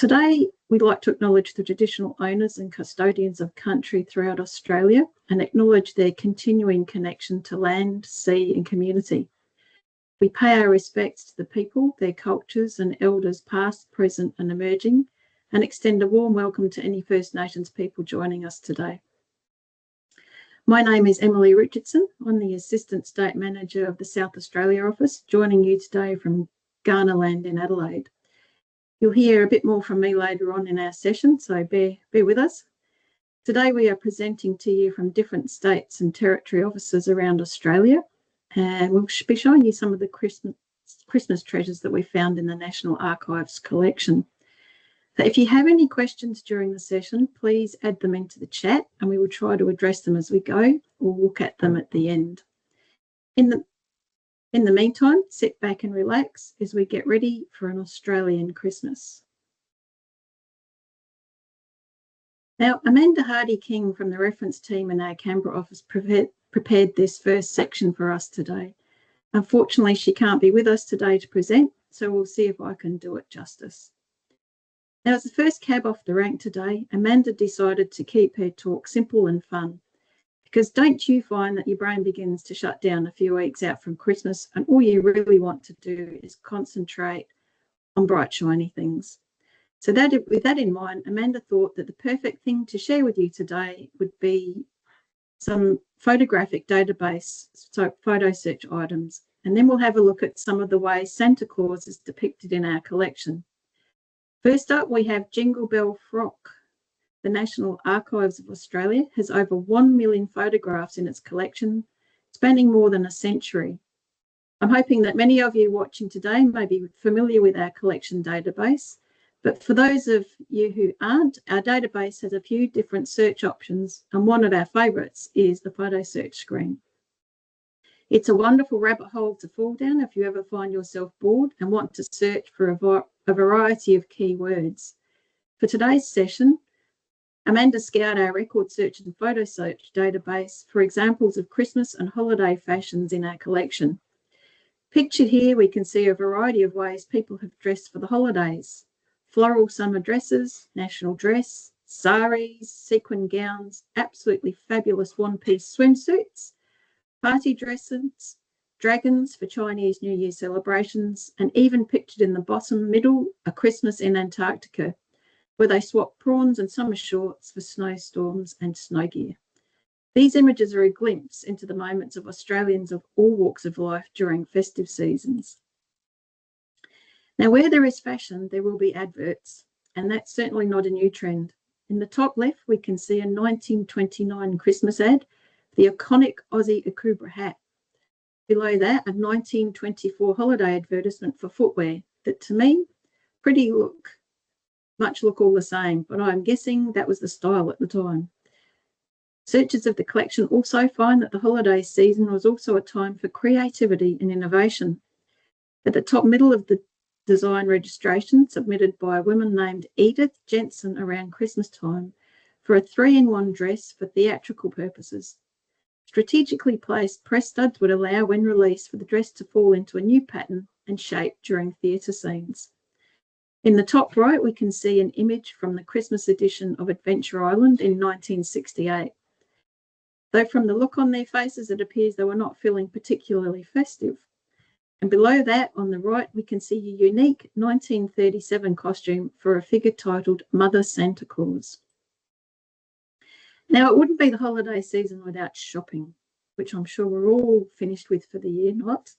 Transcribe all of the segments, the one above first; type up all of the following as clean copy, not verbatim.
Today, we'd like to acknowledge the traditional owners and custodians of country throughout Australia and acknowledge their continuing connection to land, sea and community. We pay our respects to the people, their cultures and elders past, present and emerging, and extend a warm welcome to any First Nations people joining us today. My name is Emily Richardson. I'm the Assistant State Manager of the South Australia Office, joining you today from Kaurna Land in Adelaide. You'll hear a bit more from me later on in our session, so bear with us. Today we are presenting to you from different states and territory offices around Australia, and we'll be showing you some of the Christmas treasures that we found in the National Archives collection. So if you have any questions during the session, please add them into the chat and we will try to address them as we go or look at them at the end. In the meantime, sit back and relax as we get ready for an Australian Christmas. Now, Amanda Hardy-King from the reference team in our Canberra office prepared this first section for us today. Unfortunately, she can't be with us today to present, so we'll see if I can do it justice. Now, as the first cab off the rank today, Amanda decided to keep her talk simple and fun, because don't you find that your brain begins to shut down a few weeks out from Christmas and all you really want to do is concentrate on bright, shiny things? So with that in mind, Amanda thought that the perfect thing to share with you today would be some photographic database, so photo search items, and then we'll have a look at some of the ways Santa Claus is depicted in our collection. First up, we have Jingle Bell Frock. The National Archives of Australia has over 1 million photographs in its collection, spanning more than a century. I'm hoping that many of you watching today may be familiar with our collection database, but for those of you who aren't, our database has a few different search options, and one of our favourites is the photo search screen. It's a wonderful rabbit hole to fall down if you ever find yourself bored and want to search for a variety of keywords. For today's session, Amanda scoured our record search and photo search database for examples of Christmas and holiday fashions in our collection. Pictured here, we can see a variety of ways people have dressed for the holidays. Floral summer dresses, national dress, saris, sequin gowns, absolutely fabulous one-piece swimsuits, party dresses, dragons for Chinese New Year celebrations, and even pictured in the bottom middle, a Christmas in Antarctica, where they swap prawns and summer shorts for snowstorms and snow gear. These images are a glimpse into the moments of Australians of all walks of life during festive seasons. Now, where there is fashion, there will be adverts, and that's certainly not a new trend. In the top left, we can see a 1929 Christmas ad, the iconic Aussie Akubra hat. Below that, a 1924 holiday advertisement for footwear that, to me, much look all the same, but I'm guessing that was the style at the time. Searchers of the collection also find that the holiday season was also a time for creativity and innovation. At the top middle of the design registration submitted by a woman named Edith Jensen around Christmas time for a 3-in-1 dress for theatrical purposes. Strategically placed press studs would allow, when released, for the dress to fall into a new pattern and shape during theatre scenes. In the top right, we can see an image from the Christmas edition of Adventure Island in 1968. Though from the look on their faces, it appears they were not feeling particularly festive. And below that, on the right, we can see a unique 1937 costume for a figure titled Mother Santa Claus. Now, it wouldn't be the holiday season without shopping, which I'm sure we're all finished with for the year, not?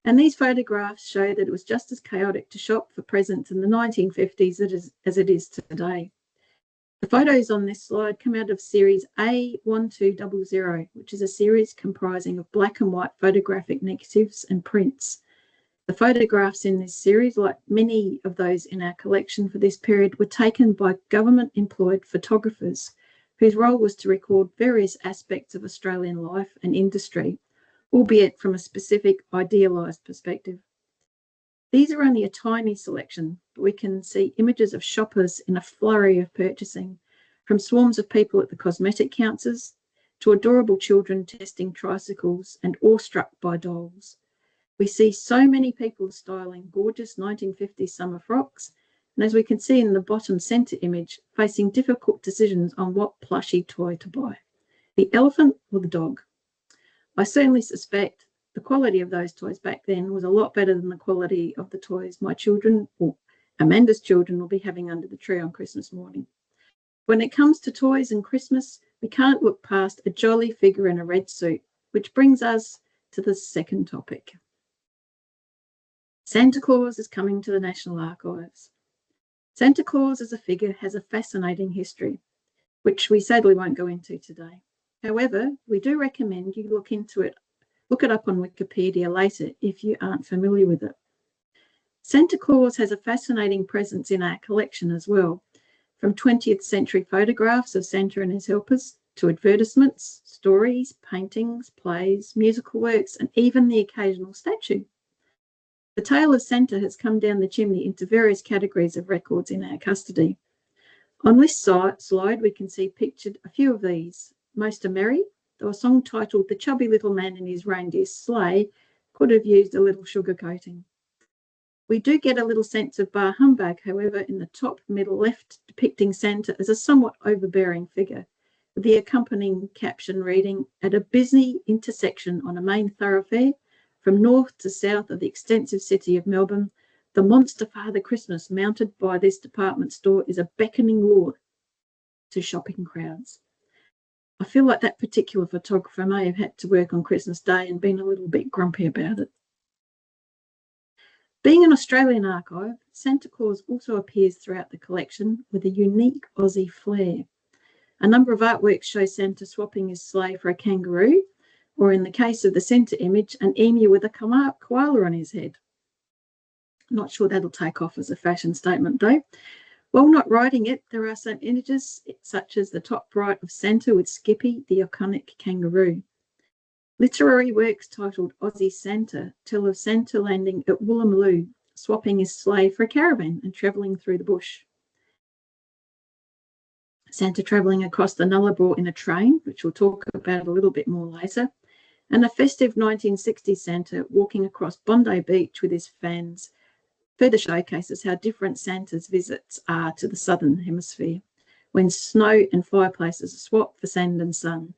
And these photographs show that it was just as chaotic to shop for presents in the 1950s as it is today. The photos on this slide come out of series A1200, which is a series comprising of black and white photographic negatives and prints. The photographs in this series, like many of those in our collection for this period, were taken by government-employed photographers whose role was to record various aspects of Australian life and industry, albeit from a specific idealised perspective. These are only a tiny selection, but we can see images of shoppers in a flurry of purchasing, from swarms of people at the cosmetic counters to adorable children testing tricycles and awestruck by dolls. We see so many people styling gorgeous 1950s summer frocks and as we can see in the bottom centre image, facing difficult decisions on what plushy toy to buy, the elephant or the dog. I certainly suspect the quality of those toys back then was a lot better than the quality of the toys my children, or Amanda's children, will be having under the tree on Christmas morning. When it comes to toys and Christmas, we can't look past a jolly figure in a red suit, which brings us to the second topic. Santa Claus is coming to the National Archives. Santa Claus as a figure has a fascinating history, which we sadly won't go into today. However, we do recommend you look it up on Wikipedia later if you aren't familiar with it. Santa Claus has a fascinating presence in our collection as well, from 20th century photographs of Santa and his helpers to advertisements, stories, paintings, plays, musical works, and even the occasional statue. The tale of Santa has come down the chimney into various categories of records in our custody. On this slide, we can see pictured a few of these. Most are merry, though a song titled "The Chubby Little Man and His Reindeer Sleigh" could have used a little sugarcoating. We do get a little sense of bar humbug, however, in the top middle left, depicting Santa as a somewhat overbearing figure, with the accompanying caption reading, "At a busy intersection on a main thoroughfare, from north to south of the extensive city of Melbourne, the monster Father Christmas mounted by this department store is a beckoning lure to shopping crowds." I feel like that particular photographer may have had to work on Christmas Day and been a little bit grumpy about it. Being an Australian archive, Santa Claus also appears throughout the collection with a unique Aussie flair. A number of artworks show Santa swapping his sleigh for a kangaroo, or in the case of the centre image, an emu with a koala on his head. Not sure that'll take off as a fashion statement though. While not writing it, there are some images such as the top right of Santa with Skippy, the iconic kangaroo. Literary works titled Aussie Santa tell of Santa landing at Woolloomooloo, swapping his sleigh for a caravan and travelling through the bush. Santa travelling across the Nullarbor in a train, which we'll talk about a little bit more later, and a festive 1960s Santa walking across Bondi Beach with his fans further showcases how different Santa's visits are to the Southern Hemisphere, when snow and fireplaces are swapped for sand and sun.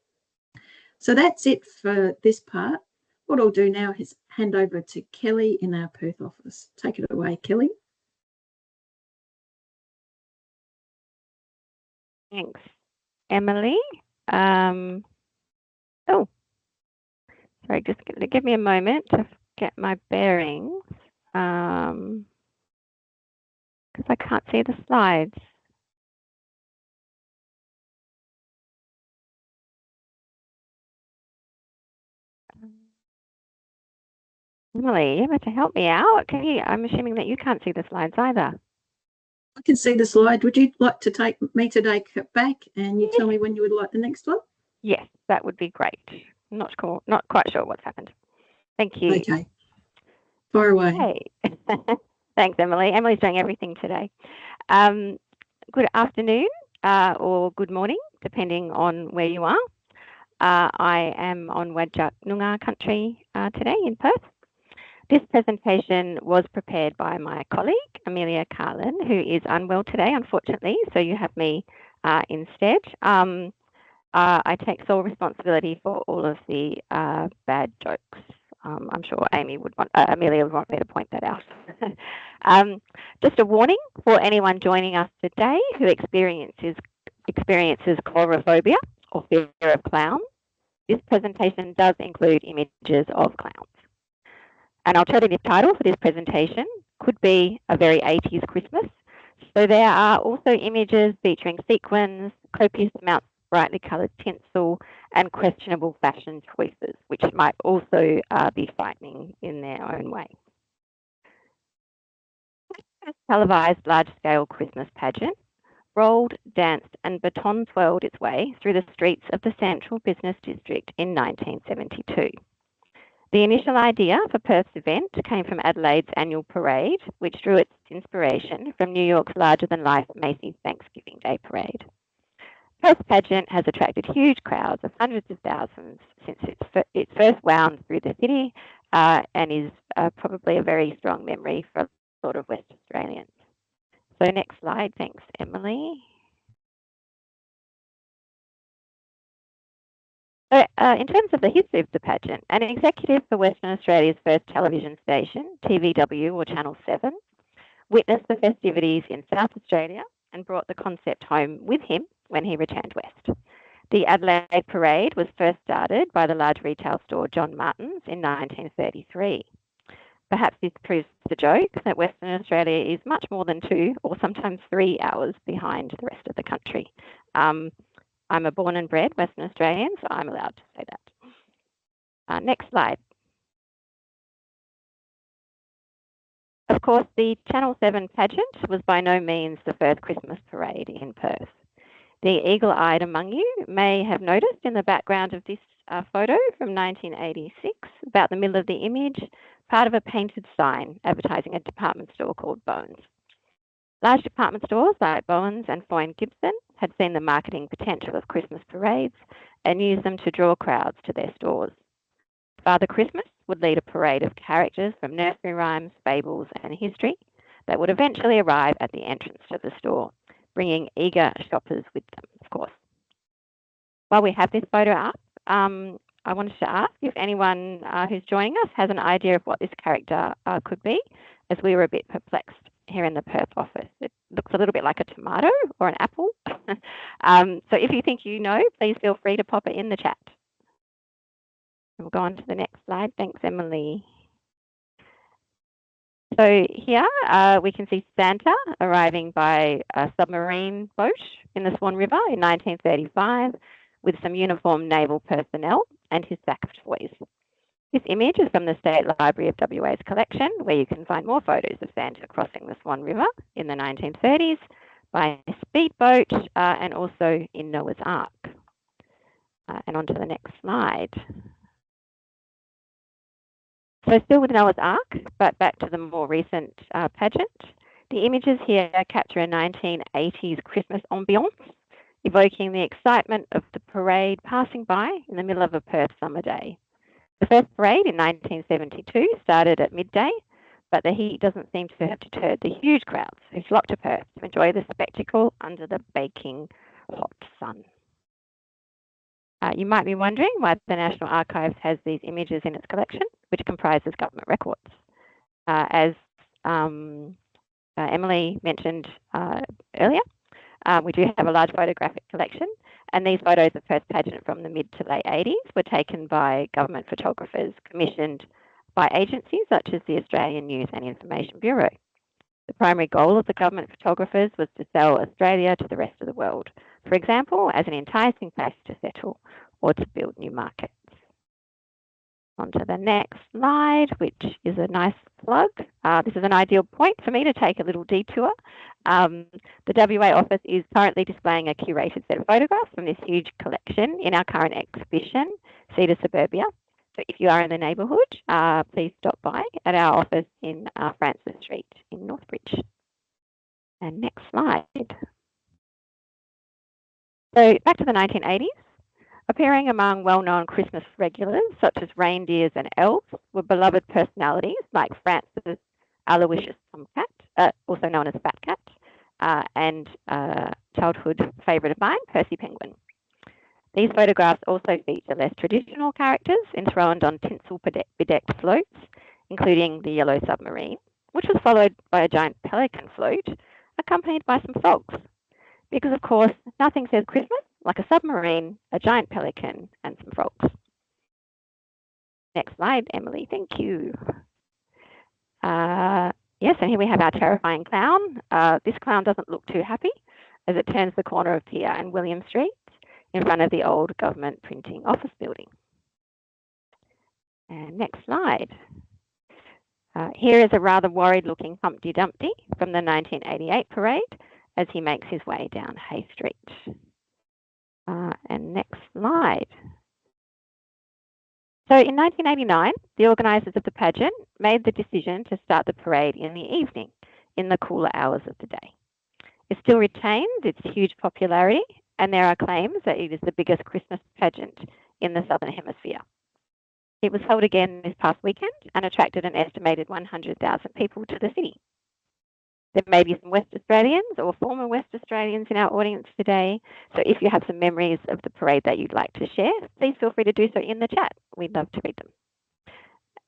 So that's it for this part. What I'll do now is hand over to Kelly in our Perth office. Take it away, Kelly. Thanks, Emily. Sorry, just give me a moment to get my bearings, because I can't see the slides. Emily, you have to help me out. I'm assuming that you can't see the slides either. I can see the slide. Would you like to take me to take it back and you tell me when you would like the next one? Yes, that would be great. I'm not quite sure what's happened. Thank you. Okay. Far away. Hey. Thanks, Emily. Emily's doing everything today. Good afternoon or good morning, depending on where you are. I am on Wadjuk Noongar country today in Perth. This presentation was prepared by my colleague, Amelia Carlin, who is unwell today, unfortunately, so you have me instead. I take sole responsibility for all of the bad jokes. I'm sure Amelia would want me to point that out. Just a warning for anyone joining us today who experiences coulrophobia or fear of clowns. This presentation does include images of clowns. An alternative title for this presentation could be A Very 80s Christmas. So there are also images featuring sequins, copious amounts of brightly coloured tinsel, and questionable fashion choices, which might also be frightening in their own way. This televised large-scale Christmas pageant rolled, danced, and baton twirled its way through the streets of the Central Business District in 1972. The initial idea for Perth's event came from Adelaide's annual parade, which drew its inspiration from New York's larger-than-life Macy's Thanksgiving Day Parade. Perth's pageant has attracted huge crowds of hundreds of thousands since it first wound through the city and is probably a very strong memory for a lot of West Australians. So next slide, thanks, Emily. So, in terms of the history of the pageant, an executive for Western Australia's first television station, TVW or Channel 7, witnessed the festivities in South Australia and brought the concept home with him when he returned west. The Adelaide Parade was first started by the large retail store John Martin's in 1933. Perhaps this proves the joke that Western Australia is much more than 2 or sometimes 3 hours behind the rest of the country. I'm a born and bred Western Australian, so I'm allowed to say that. Next slide. Of course, the Channel 7 pageant was by no means the first Christmas parade in Perth. The eagle-eyed among you may have noticed in the background of this photo from 1986, about the middle of the image, part of a painted sign advertising a department store called Bowen's. Large department stores like Bowen's and Foyne Gibson had seen the marketing potential of Christmas parades and used them to draw crowds to their stores. Father Christmas would lead a parade of characters from nursery rhymes, fables, and history that would eventually arrive at the entrance to the store, bringing eager shoppers with them, of course. While we have this photo up, I wanted to ask if anyone who's joining us has an idea of what this character could be, as we were a bit perplexed here in the Perth office. It looks a little bit like a tomato or an apple. So if you think you know, please feel free to pop it in the chat. We'll go on to the next slide. Thanks, Emily. So here we can see Santa arriving by a submarine boat in the Swan River in 1935 with some uniformed naval personnel and his sack of toys. This image is from the State Library of WA's collection, where you can find more photos of Santa crossing the Swan River in the 1930s by a speedboat and also in Noah's Ark. And on to the next slide. So still with Noah's Ark, but back to the more recent pageant. The images here capture a 1980s Christmas ambiance, evoking the excitement of the parade passing by in the middle of a Perth summer day. The first parade in 1972 started at midday, but the heat doesn't seem to have deterred the huge crowds who flocked to Perth to enjoy the spectacle under the baking hot sun. You might be wondering why the National Archives has these images in its collection, which comprises government records. As Emily mentioned earlier, we do have a large photographic collection, and these photos of Perth pageant from the mid to late 80s were taken by government photographers commissioned by agencies such as the Australian News and Information Bureau. The primary goal of the government photographers was to sell Australia to the rest of the world, for example, as an enticing place to settle or to build new markets. On to the next slide, which is a nice plug. This is an ideal point for me to take a little detour. The WA office is currently displaying a curated set of photographs from this huge collection in our current exhibition, Cedar Suburbia. So if you are in the neighbourhood, please stop by at our office in Francis Street in Northbridge. And next slide. So back to the 1980s. Appearing among well-known Christmas regulars, such as reindeers and elves, were beloved personalities like Francis Aloysius Tomcat, also known as Fat Cat, and childhood favourite of mine, Percy Penguin. These photographs also feature less traditional characters enthroned on tinsel-bedecked floats, including the Yellow Submarine, which was followed by a giant pelican float, accompanied by some frogs. Because, of course, nothing says Christmas like a submarine, a giant pelican, and some frogs. Next slide, Emily, thank you. Yes, and here we have our terrifying clown. This clown doesn't look too happy as it turns the corner of Pier and William Street in front of the old government printing office building. And next slide. Here is a rather worried-looking Humpty Dumpty from the 1988 parade as he makes his way down Hay Street. And next slide. So in 1989, the organisers of the pageant made the decision to start the parade in the evening, in the cooler hours of the day. It still retains its huge popularity, and there are claims that it is the biggest Christmas pageant in the Southern Hemisphere. It was held again this past weekend and attracted an estimated 100,000 people to the city. There may be some West Australians or former West Australians in our audience today. So if you have some memories of the parade that you'd like to share, please feel free to do so in the chat. We'd love to read them.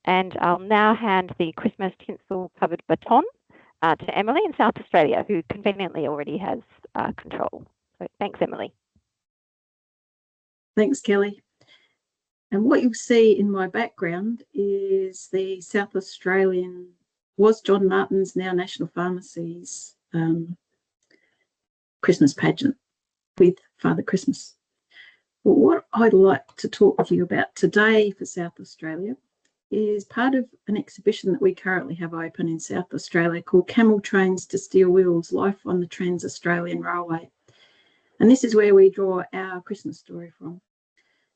And I'll now hand the Christmas tinsel covered baton to Emily in South Australia, who conveniently already has control. So thanks, Emily. Thanks, Kelly. And what you'll see in my background is the South Australian, was John Martin's, now National Pharmacy's Christmas pageant with Father Christmas. Well, what I'd like to talk to you about today for South Australia is part of an exhibition that we currently have open in South Australia called Camel Trains to Steel Wheels, Life on the Trans-Australian Railway. And this is where we draw our Christmas story from.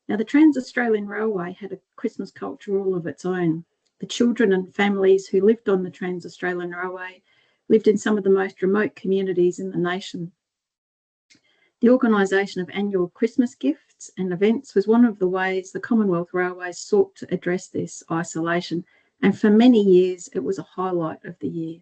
Now, the Trans-Australian Railway had a Christmas culture all of its own. The children and families who lived on the Trans-Australian Railway lived in some of the most remote communities in the nation. The organisation of annual Christmas gifts and events was one of the ways the Commonwealth Railways sought to address this isolation, and for many years it was a highlight of the year.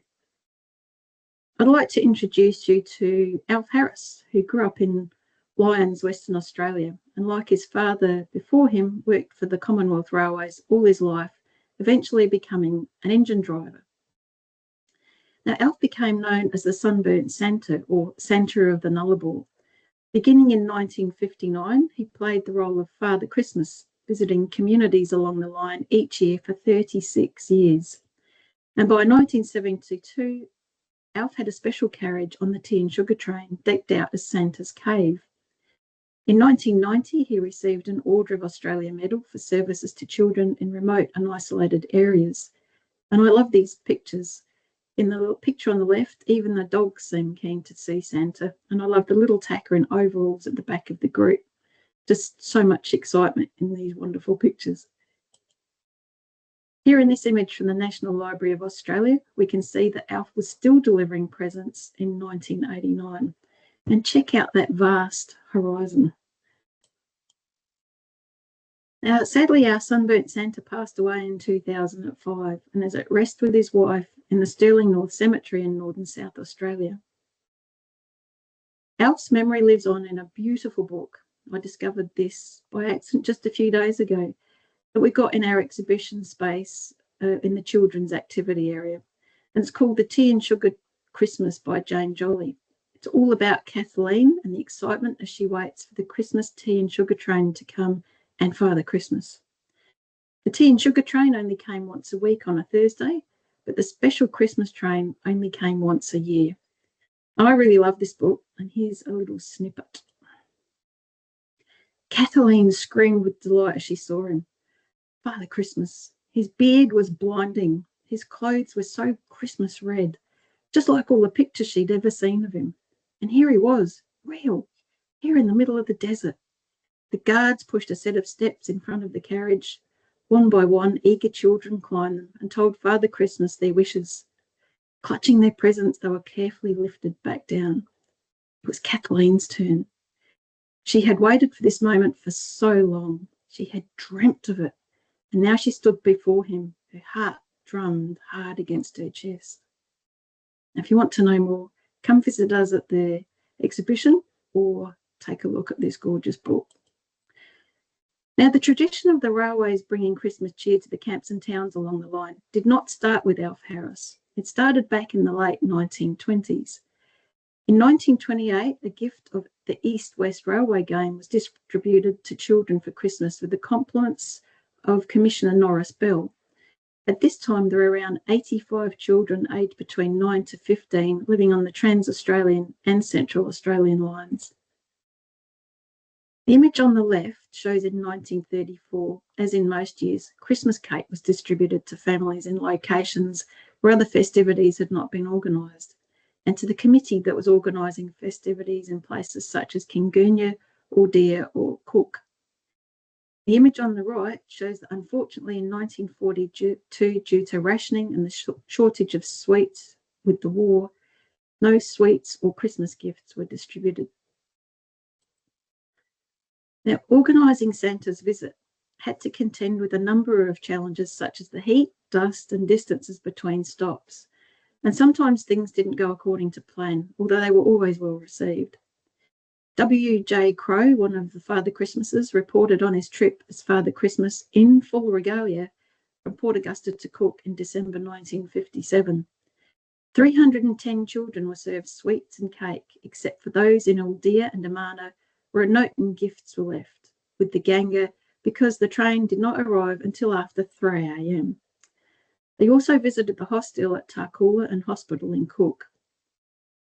I'd like to introduce you to Alf Harris, who grew up in Lyons, Western Australia, and like his father before him, worked for the Commonwealth Railways all his life, eventually becoming an engine driver. Now, Alf became known as the Sunburnt Santa, or Santa of the Nullarbor. Beginning in 1959, he played the role of Father Christmas, visiting communities along the line each year for 36 years. And by 1972, Alf had a special carriage on the tea and sugar train, decked out as Santa's cave. In 1990, he received an Order of Australia Medal for services to children in remote and isolated areas. And I love these pictures. In the picture on the left, even the dogs seem keen to see Santa. And I love the little tacker in overalls at the back of the group. Just so much excitement in these wonderful pictures. Here in this image from the National Library of Australia, we can see that Alf was still delivering presents in 1989. And check out that vast horizon. Now, sadly, our Sunburnt Santa passed away in 2005 and is at rest with his wife in the Stirling North Cemetery in northern South Australia. Alf's memory lives on in a beautiful book. I discovered this by accident just a few days ago that we got in our exhibition space in the children's activity area. And it's called The Tea and Sugar Christmas by Jane Jolly. It's all about Kathleen and the excitement as she waits for the Christmas tea and sugar train to come and Father Christmas. The tea and sugar train only came once a week on a Thursday, but the special Christmas train only came once a year. I really love this book, and here's a little snippet. Kathleen screamed with delight as she saw him. Father Christmas. His beard was blinding. His clothes were so Christmas red, just like all the pictures she'd ever seen of him. And here he was, real, here in the middle of the desert. The guards pushed a set of steps in front of the carriage. One by one, eager children climbed them and told Father Christmas their wishes. Clutching their presents, they were carefully lifted back down. It was Kathleen's turn. She had waited for this moment for so long. She had dreamt of it. And now she stood before him, her heart drummed hard against her chest. Now, if you want to know more, come visit us at the exhibition or take a look at this gorgeous book. Now, the tradition of the railways bringing Christmas cheer to the camps and towns along the line did not start with Alf Harris. It started back in the late 1920s. In 1928, a gift of the East-West Railway game was distributed to children for Christmas with the compliments of Commissioner Norris Bell. At this time, there were around 85 children aged between 9 to 15 living on the Trans-Australian and Central Australian lines. The image on the left shows in 1934, as in most years, Christmas cake was distributed to families in locations where other festivities had not been organised, and to the committee that was organising festivities in places such as Kingunya, Aldeer or Cook. The image on the right shows that unfortunately in 1942, due to rationing and the shortage of sweets with the war, no sweets or Christmas gifts were distributed. Now, organising Santa's visit had to contend with a number of challenges such as the heat, dust and distances between stops. and sometimes things didn't go according to plan, although they were always well received. W.J. Crowe, one of the Father Christmases, reported on his trip as Father Christmas in full regalia from Port Augusta to Cook in December 1957. 310 children were served sweets and cake, except for those in Aldea and Amana, where a note and gifts were left with the Ganga because the train did not arrive until after 3 a.m. They also visited the hostel at Tarcoola and hospital in Cook.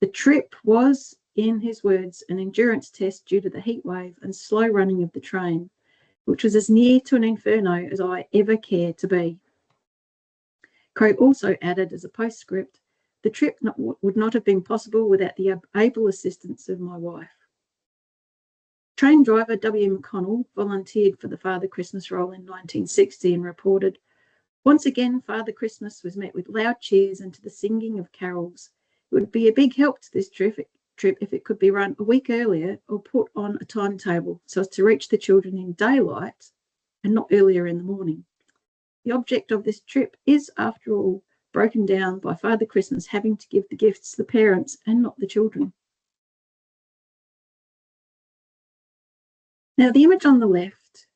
The trip was, in his words, an endurance test due to the heat wave and slow running of the train, which was as near to an inferno as I ever care to be. Crowe also added as a postscript, the trip would not have been possible without the able assistance of my wife. Train driver W. McConnell volunteered for the Father Christmas role in 1960 and reported, once again, Father Christmas was met with loud cheers and to the singing of carols. It would be a big help to this trip if it could be run a week earlier or put on a timetable so as to reach the children in daylight and not earlier in the morning. The object of this trip is, after all, broken down by Father Christmas having to give the gifts to the parents and not the children. Now, the image on the left,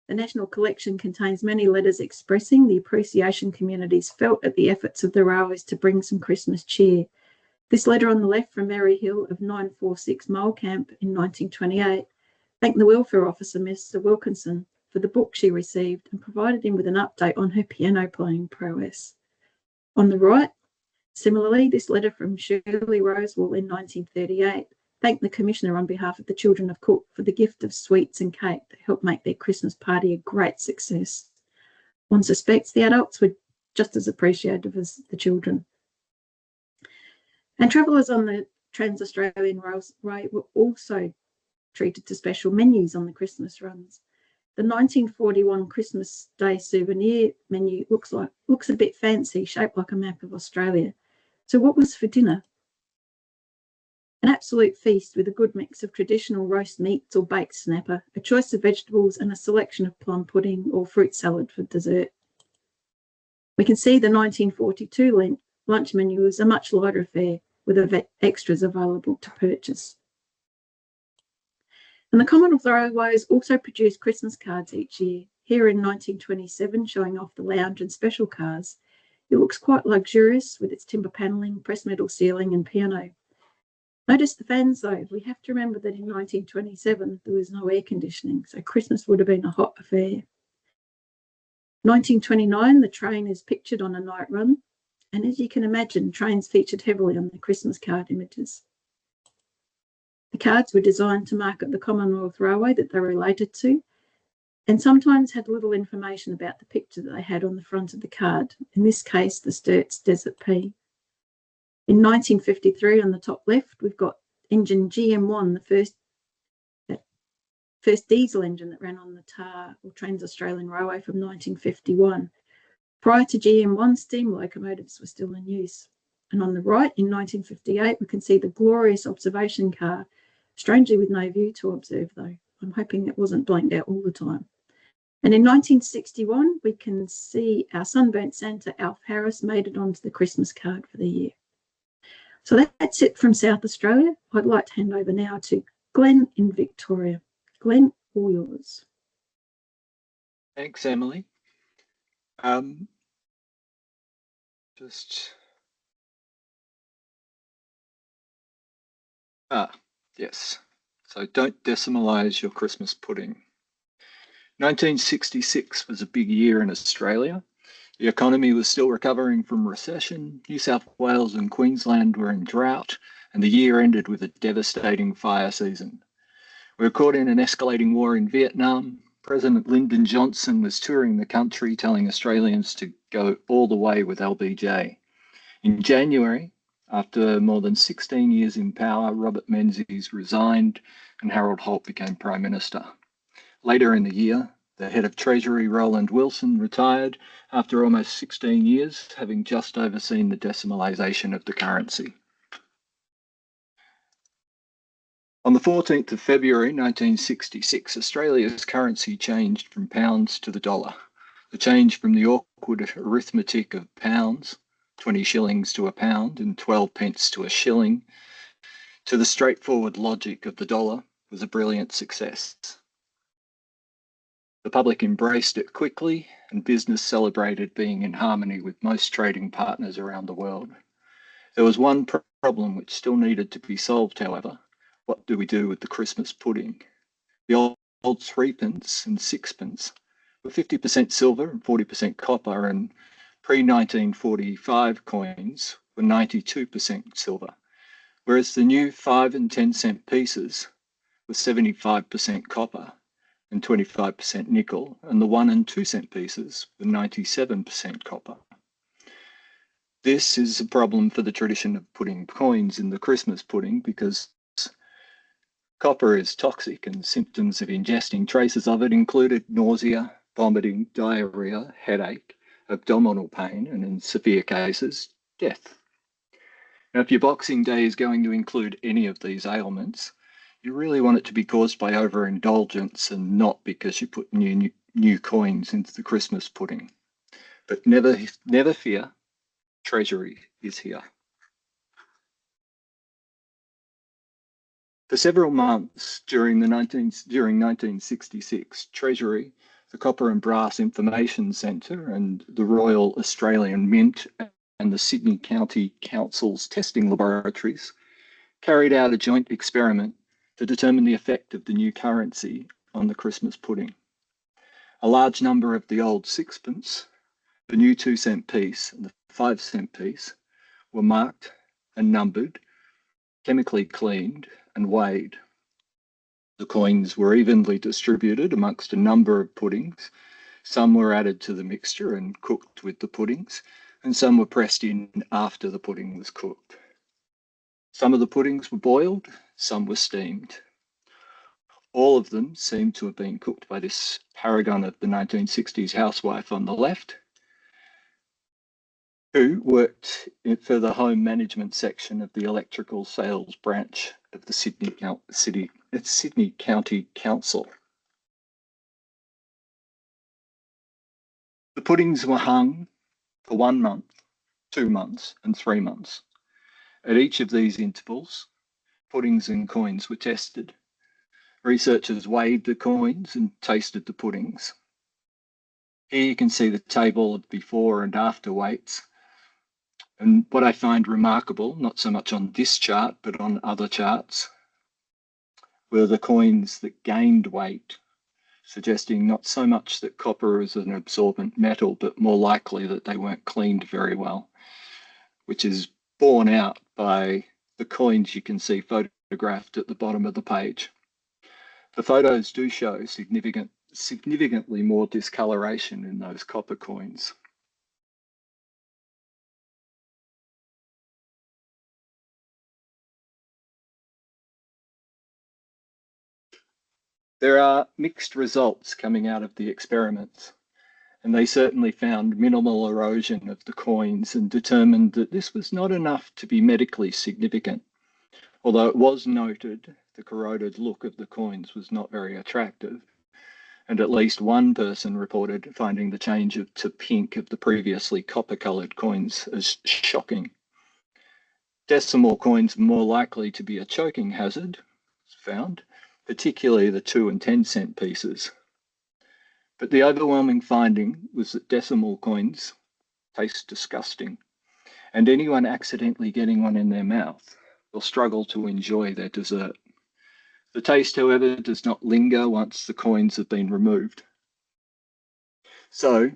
the National Collection contains many letters expressing the appreciation communities felt at the efforts of the railways to bring some Christmas cheer. This letter on the left from Mary Hill of 946 Mole Camp in 1928 thanked the welfare officer, Mr. Wilkinson, for the book she received and provided him with an update on her piano playing prowess. On the right, similarly, this letter from Shirley Rosewell in 1938 thanked the Commissioner on behalf of the children of Cook for the gift of sweets and cake that helped make their Christmas party a great success. One suspects the adults were just as appreciative as the children. And travellers on the Trans-Australian Railway were also treated to special menus on the Christmas runs. The 1941 Christmas Day souvenir menu looks a bit fancy, shaped like a map of Australia. So what was for dinner? An absolute feast with a good mix of traditional roast meats or baked snapper, a choice of vegetables and a selection of plum pudding or fruit salad for dessert. We can see the 1942 lunch menu was a much lighter affair with extras available to purchase. And the Commonwealth Railways also produced Christmas cards each year. Here in 1927, showing off the lounge and special cars. It looks quite luxurious with its timber panelling, pressed metal ceiling and piano. Notice the fans though. We have to remember that in 1927 there was no air conditioning, so Christmas would have been a hot affair. 1929, the train is pictured on a night run, and as you can imagine, trains featured heavily on the Christmas card images. The cards were designed to market the Commonwealth Railway that they related to, and sometimes had little information about the picture that they had on the front of the card, in this case, the Sturt's Desert Pea. In 1953, on the top left, we've got engine GM1, the first diesel engine that ran on the TAR, or Trans-Australian Railway, from 1951. Prior to GM1, steam locomotives were still in use. And on the right, in 1958, we can see the glorious observation car, strangely with no view to observe, though. I'm hoping it wasn't blanked out all the time. And in 1961, we can see our sunburnt Santa, Alf Harris, made it onto the Christmas card for the year. So that's it from South Australia. I'd like to hand over now to Glenn in Victoria. Glenn, all yours. Thanks, Emily. Yes. So don't decimalize your Christmas pudding. 1966 was a big year in Australia. The economy was still recovering from recession. New South Wales and Queensland were in drought, and the year ended with a devastating fire season. We were caught in an escalating war in Vietnam. President Lyndon Johnson was touring the country, telling Australians to go all the way with LBJ. In January, after more than 16 years in power, Robert Menzies resigned and Harold Holt became Prime Minister. Later in the year, the head of Treasury, Roland Wilson, retired after almost 16 years, having just overseen the decimalisation of the currency. On the 14th of February 1966, Australia's currency changed from pounds to the dollar. The change from the awkward arithmetic of pounds, 20 shillings to a pound and 12 pence to a shilling, to the straightforward logic of the dollar was a brilliant success. The public embraced it quickly, and business celebrated being in harmony with most trading partners around the world. There was one problem which still needed to be solved, however. What do we do with the Christmas pudding? The old threepence and sixpence were 50% silver and 40% copper, and pre-1945 coins were 92% silver, whereas the new 5 and 10 cent pieces were 75% copper and 25% nickel, and the 1 and 2 cent pieces were 97% copper. This is a problem for the tradition of putting coins in the Christmas pudding because copper is toxic, and symptoms of ingesting traces of it included nausea, vomiting, diarrhea, headache, abdominal pain, and in severe cases, death. Now, if your Boxing Day is going to include any of these ailments, you really want it to be caused by overindulgence and not because you put new coins into the Christmas pudding. But never fear, Treasury is here. For several months during 1966, Treasury, the Copper and Brass Information Centre, and the Royal Australian Mint and the Sydney County Council's testing laboratories carried out a joint experiment to determine the effect of the new currency on the Christmas pudding. A large number of the old sixpence, the new 2 cent piece, and the 5 cent piece were marked and numbered, chemically cleaned, and weighed. The coins were evenly distributed amongst a number of puddings. Some were added to the mixture and cooked with the puddings, and some were pressed in after the pudding was cooked. Some of the puddings were boiled, some were steamed. All of them seem to have been cooked by this paragon of the 1960s housewife on the left, who worked for the home management section of the electrical sales branch of the Sydney County Council. The puddings were hung for 1 month, 2 months, and 3 months. At each of these intervals, puddings and coins were tested. Researchers weighed the coins and tasted the puddings. Here you can see the table of before and after weights. And what I find remarkable, not so much on this chart, but on other charts, were the coins that gained weight, suggesting not so much that copper is an absorbent metal, but more likely that they weren't cleaned very well, which is borne out by the coins you can see photographed at the bottom of the page. The photos do show significantly more discoloration in those copper coins. There are mixed results coming out of the experiments, and they certainly found minimal erosion of the coins and determined that this was not enough to be medically significant. Although it was noted the corroded look of the coins was not very attractive, and at least one person reported finding the change to pink of the previously copper-coloured coins as shocking. Decimal coins are more likely to be a choking hazard, found, particularly the 2 and 10 cent pieces. But the overwhelming finding was that decimal coins taste disgusting, and anyone accidentally getting one in their mouth will struggle to enjoy their dessert. The taste, however, does not linger once the coins have been removed. So,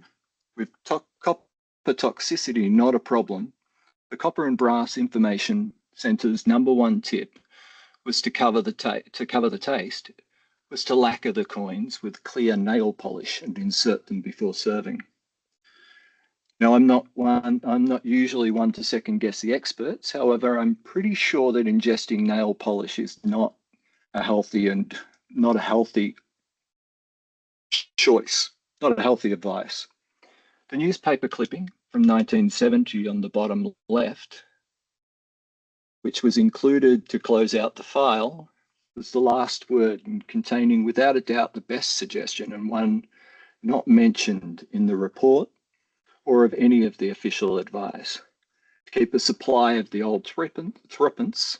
with copper toxicity not a problem, the Copper and Brass Information Centre's #1 tip was to cover the taste was to lacquer the coins with clear nail polish and insert them before serving. Now, I'm not usually one to second guess the experts. However, I'm pretty sure that ingesting nail polish is not a healthy choice, not a healthy advice. The newspaper clipping from 1970 on the bottom left, which was included to close out the file, was the last word and containing without a doubt the best suggestion and one not mentioned in the report or of any of the official advice. Keep a supply of the old threepence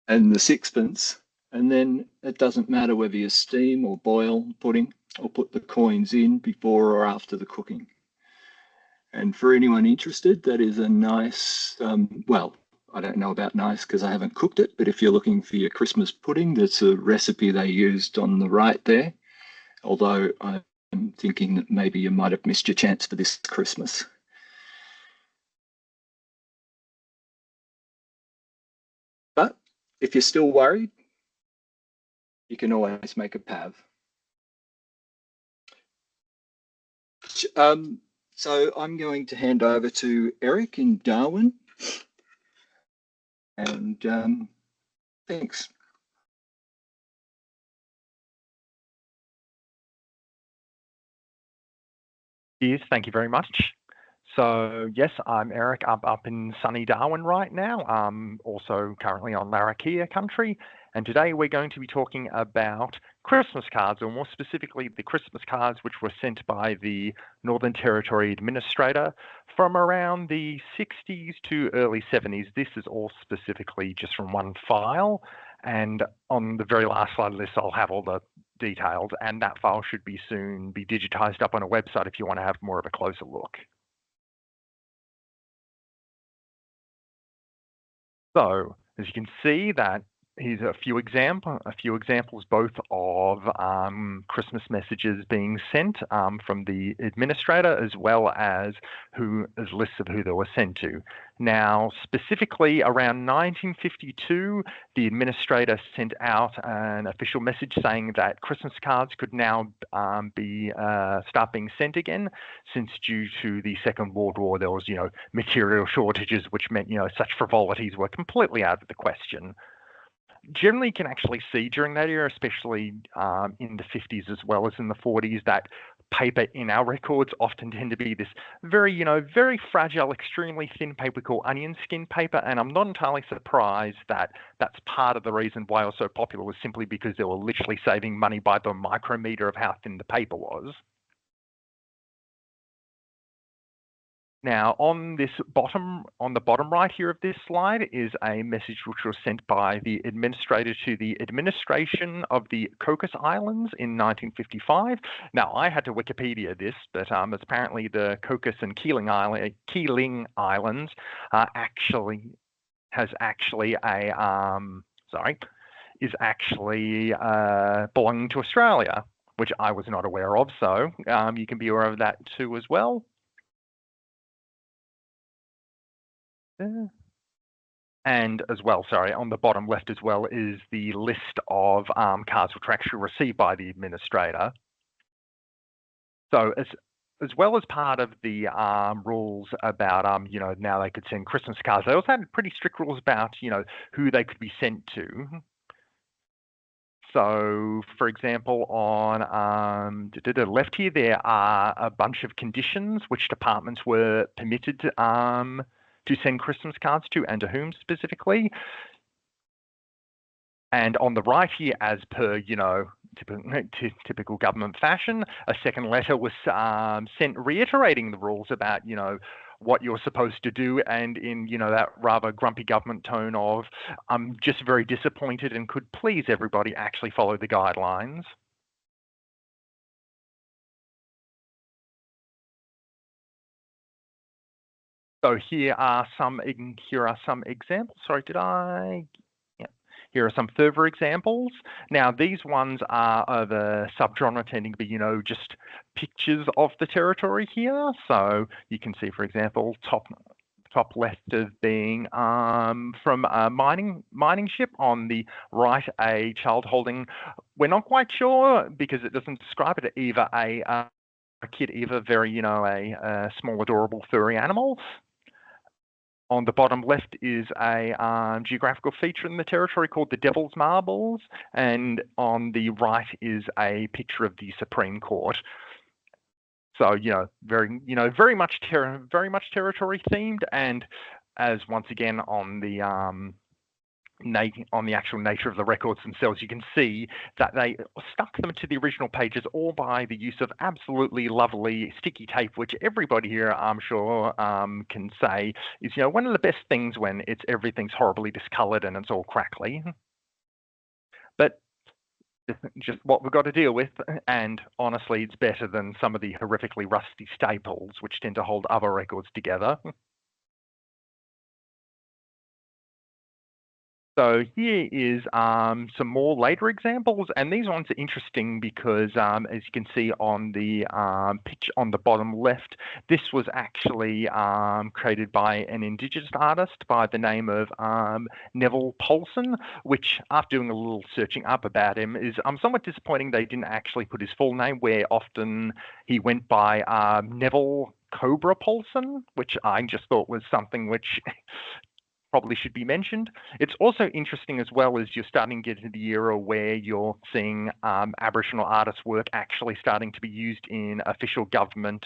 and the sixpence, and then it doesn't matter whether you steam or boil pudding or put the coins in before or after the cooking. And for anyone interested, that is a nice, well, I don't know about nice because I haven't cooked it, but if you're looking for your Christmas pudding, that's a recipe they used on the right there. Although I'm thinking that maybe you might have missed your chance for this Christmas. But if you're still worried, you can always make a pav. So I'm going to hand over to Eric in Darwin. And thanks. Yes, thank you very much. So yes, I'm Eric up in sunny Darwin right now, also currently on Larrakia country. And today we're going to be talking about Christmas cards, or more specifically, the Christmas cards which were sent by the Northern Territory Administrator from around the 60s to early 70s. This is all specifically just from one file. And on the very last slide of this, I'll have all the details, and that file should be soon be digitized up on a website if you want to have more of a closer look. So as you can see, that here's a few examples both of Christmas messages being sent from the administrator, as well as lists of who they were sent to. Now, specifically around 1952, the administrator sent out an official message saying that Christmas cards could now start being sent again, since due to the Second World War, there was, material shortages, which meant, such frivolities were completely out of the question. Generally, you can actually see during that era, especially in the 50s as well as in the 40s, that paper in our records often tend to be this very, very fragile, extremely thin paper called onion skin paper. And I'm not entirely surprised that that's part of the reason why it was so popular, was simply because they were literally saving money by the micrometer of how thin the paper was. Now, on the bottom right here of this slide is a message which was sent by the administrator to the administration of the Cocos Islands in 1955. Now, I had to Wikipedia this, but it's apparently the Cocos and Keeling Islands belonging to Australia, which I was not aware of. So you can be aware of that too as well. And as well, on the bottom left as well is the list of cards which were actually received by the administrator. So as well as part of the rules about, now they could send Christmas cards, they also had pretty strict rules about, who they could be sent to. So, for example, on the left here, there are a bunch of conditions which departments were permitted to send Christmas cards to, and to whom specifically. And on the right here, as per, typical government fashion, a second letter was sent reiterating the rules about, what you're supposed to do, and in, that rather grumpy government tone of, I'm just very disappointed and could please everybody actually follow the guidelines. So here are some examples. Sorry, here are some further examples. Now, these ones are of a subgenre tending to be, just pictures of the territory here. So you can see, for example, top left of being from a mining ship. On the right, a child holding, we're not quite sure because it doesn't describe it, either a kid, either very, a small, adorable, furry animal. On the bottom left is a geographical feature in the territory called the Devil's Marbles, and on the right is a picture of the Supreme Court. So, very much territory themed, and as once again on the on the actual nature of the records themselves, you can see that they stuck them to the original pages all by the use of absolutely lovely sticky tape, which everybody here, I'm sure, can say is, one of the best things when everything's horribly discolored and it's all crackly. But just what we've got to deal with, and honestly, it's better than some of the horrifically rusty staples, which tend to hold other records together. So here is some more later examples, and these ones are interesting because, as you can see on the picture on the bottom left, this was actually created by an Indigenous artist by the name of Neville Polson, which, after doing a little searching up about him, is somewhat disappointing they didn't actually put his full name, where often he went by Neville Cobra Polson, which I just thought was something which probably should be mentioned. It's also interesting as well as you're starting to get into the era where you're seeing Aboriginal artists' work actually starting to be used in official government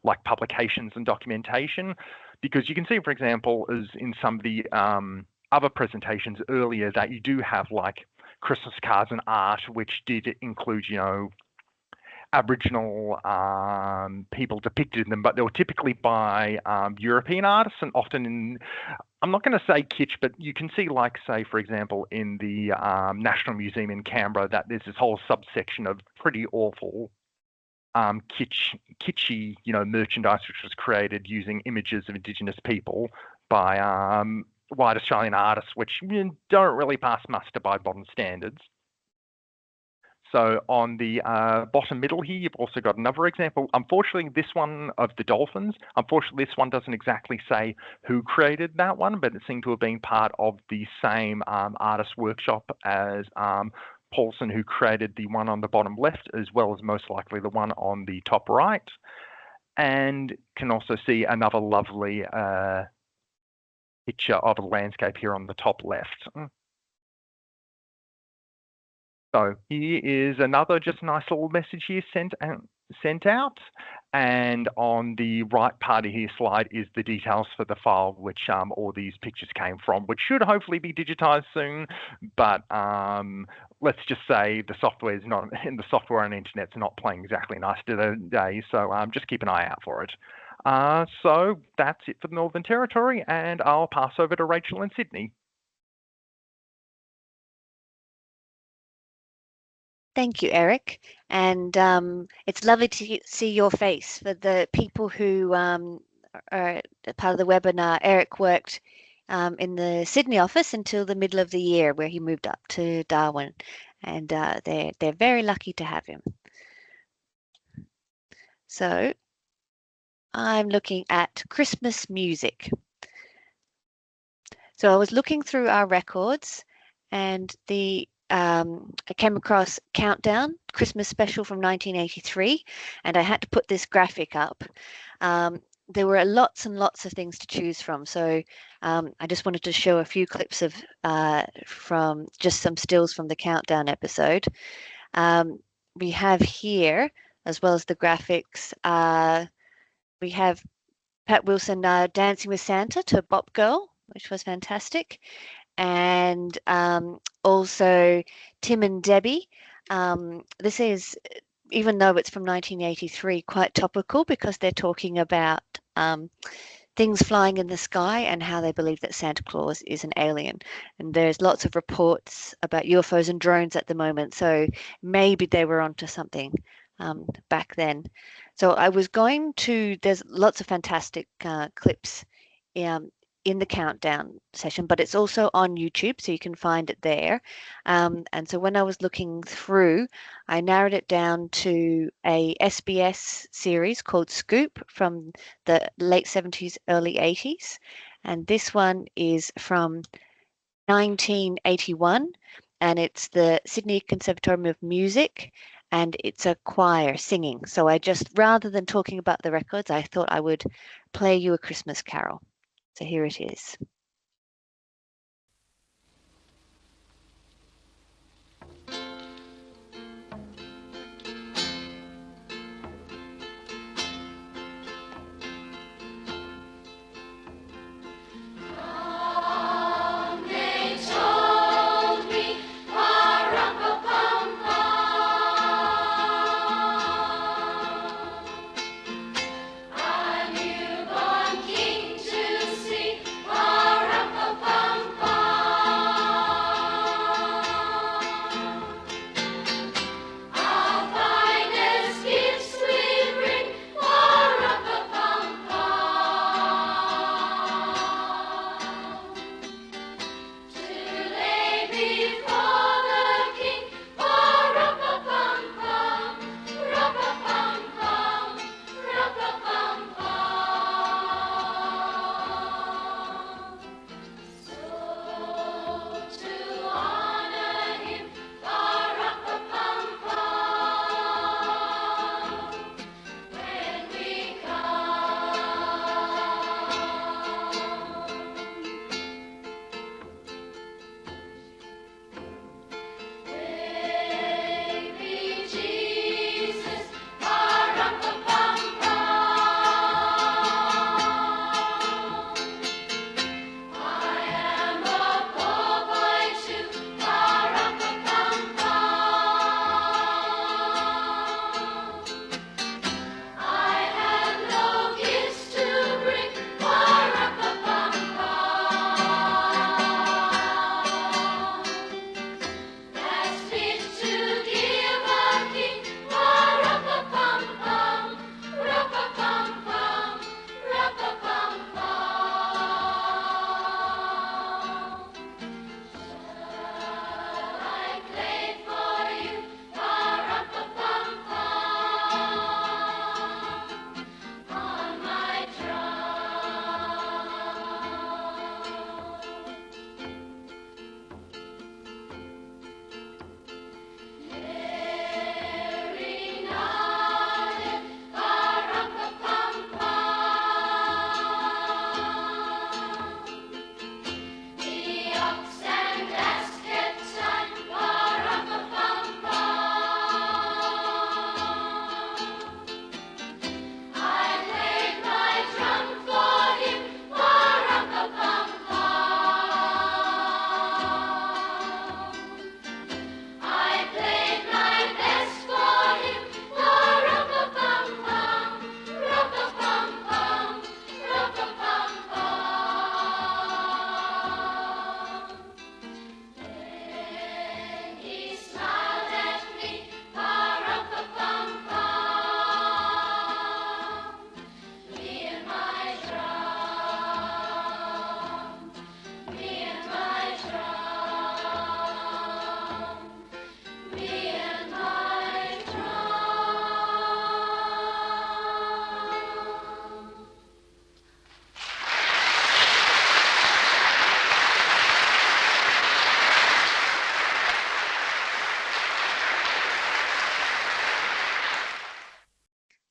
like publications and documentation, because you can see, for example, as in some of the other presentations earlier, that you do have like Christmas cards and art, which did include, Aboriginal people depicted in them, but they were typically by European artists, and often in, I'm not going to say kitsch, but you can see, like, say, for example, in the National Museum in Canberra, that there's this whole subsection of pretty awful kitschy, merchandise which was created using images of Indigenous people by white Australian artists, which don't really pass muster by modern standards. So on the bottom middle here, you've also got another example. Unfortunately, this one of the dolphins, this one doesn't exactly say who created that one, but it seemed to have been part of the same artist workshop as Paulson, who created the one on the bottom left, as well as most likely the one on the top right. And can also see another lovely picture of a landscape here on the top left. So here is another just nice little message here sent out. And on the right part of his slide is the details for the file which all these pictures came from, which should hopefully be digitized soon. But let's just say the software is not, and the software on the internet's not playing exactly nice today. So just keep an eye out for it. So that's it for the Northern Territory, and I'll pass over to Rachel in Sydney. Thank you, Eric. And it's lovely to see your face. For the people who are part of the webinar, Eric worked in the Sydney office until the middle of the year, where he moved up to Darwin. And they're very lucky to have him. So I'm looking at Christmas music. So I was looking through our records, and I came across Countdown, Christmas special from 1983, and I had to put this graphic up. There were lots and lots of things to choose from, so I just wanted to show a few clips of from just some stills from the Countdown episode. We have here, as well as the graphics, we have Pat Wilson dancing with Santa to Bop Girl, which was fantastic. And also Tim and Debbie. This is, even though it's from 1983, quite topical because they're talking about things flying in the sky and how they believe that Santa Claus is an alien. And there's lots of reports about UFOs and drones at the moment, so maybe they were onto something back then. So I was going to, there's lots of fantastic clips in the Countdown session, but it's also on YouTube, so you can find it there. And so when I was looking through, I narrowed it down to a SBS series called Scoop from the late 70s, early 80s. And this one is from 1981, and it's the Sydney Conservatorium of Music, and it's a choir singing. So I just, rather than talking about the records, I thought I would play you a Christmas carol. So here it is. Long may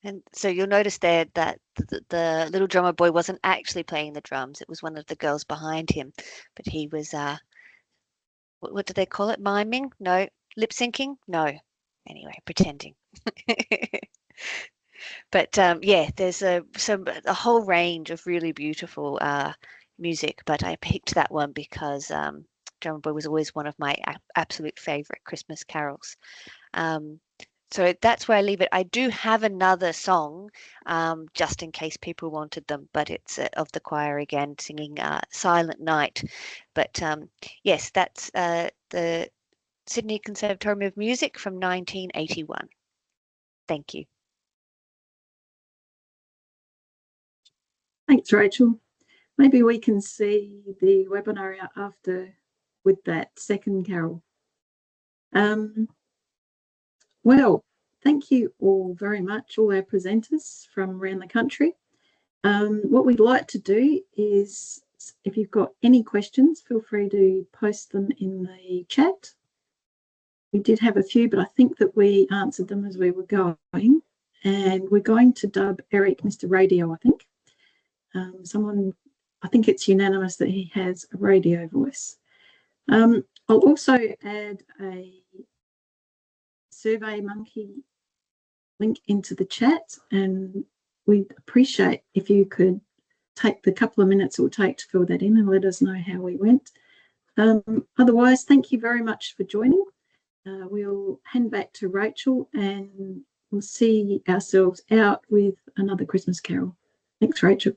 And so you'll notice there that the little drummer boy wasn't actually playing the drums. It was one of the girls behind him, but he was what do they call it? Miming? No. Lip syncing? No. Anyway, pretending. But yeah, there's a whole range of really beautiful music, but I picked that one because Drummer Boy was always one of my absolute favorite Christmas carols. So that's where I leave it. I do have another song, just in case people wanted them, but it's of the choir again singing Silent Night. But yes, that's the Sydney Conservatorium of Music from 1981. Thank you. Thanks, Rachel. Maybe we can see the webinar out after with that second carol. Well, thank you all very much, all our presenters from around the country. What we'd like to do is, if you've got any questions, feel free to post them in the chat. We did have a few, but I think that we answered them as we were going. And we're going to dub Eric Mr. Radio, I think. I think it's unanimous that he has a radio voice. I'll also add a SurveyMonkey link into the chat, and we'd appreciate if you could take the couple of minutes it will take to fill that in and let us know how we went. Otherwise, thank you very much for joining. We'll hand back to Rachel and we'll see ourselves out with another Christmas carol. Thanks, Rachel.